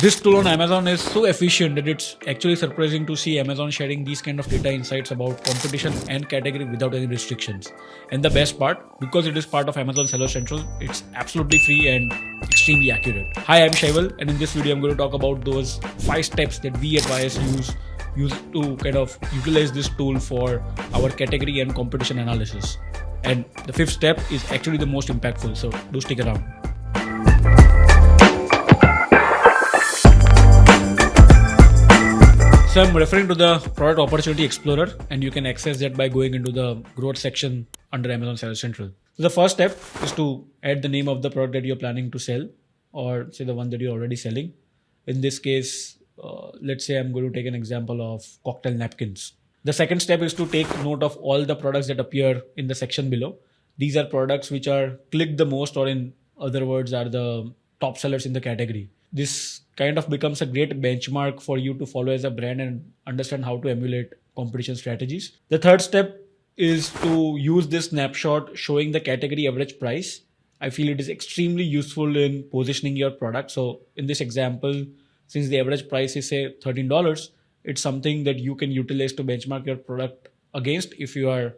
This tool on Amazon is so efficient that it's actually surprising to see Amazon sharing these kind of data insights about competition and category without any restrictions. And the best part, because it is part of Amazon Seller Central, it's absolutely free and extremely accurate. Hi, I'm Shaival, and in this video, I'm going to talk about those 5 steps that we at YS use to kind of utilize this tool for our category and competition analysis. And the 5th step is actually the most impactful, so do stick around. So I'm referring to the Product Opportunity Explorer, and you can access that by going into the growth section under Amazon Seller Central. So the first step is to add the name of the product that you're planning to sell, or say the one that you're already selling. In this case, let's say I'm going to take an example of cocktail napkins. The second step is to take note of all the products that appear in the section below. These are products which are clicked the most, or in other words, are the top sellers in the category. This kind of becomes a great benchmark for you to follow as a brand and understand how to emulate competition strategies. The third step is to use this snapshot showing the category average price. I feel it is extremely useful in positioning your product. So in this example, since the average price is say $13, it's something that you can utilize to benchmark your product against if you are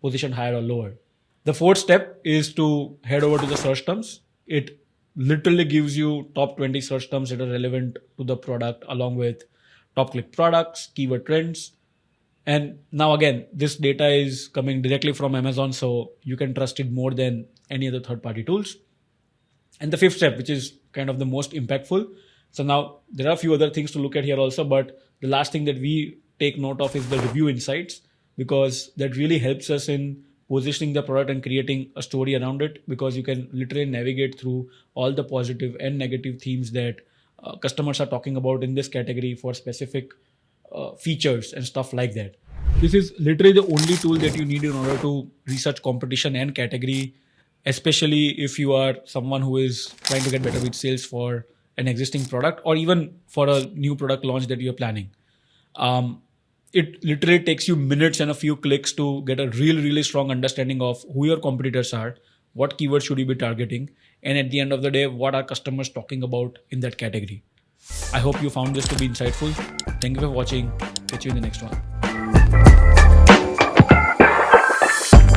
positioned higher or lower. The fourth step is to head over to the search terms. It literally gives you top 20 search terms that are relevant to the product, along with top click products, keyword trends. And now again, this data is coming directly from Amazon, so you can trust it more than any other third-party tools. And the fifth step, which is kind of the most impactful. So now there are a few other things to look at here also, but the last thing that we take note of is the review insights, because that really helps us in positioning the product and creating a story around it, because you can literally navigate through all the positive and negative themes that customers are talking about in this category for specific features and stuff like that. This is literally the only tool that you need in order to research competition and category, especially if you are someone who is trying to get better with sales for an existing product, or even for a new product launch that you're planning. It literally takes you minutes and a few clicks to get a really strong understanding of who your competitors are, what keywords should you be targeting, and at the end of the day, what are customers talking about in that category. I hope you found this to be insightful. Thank you for watching. Catch you in the next one.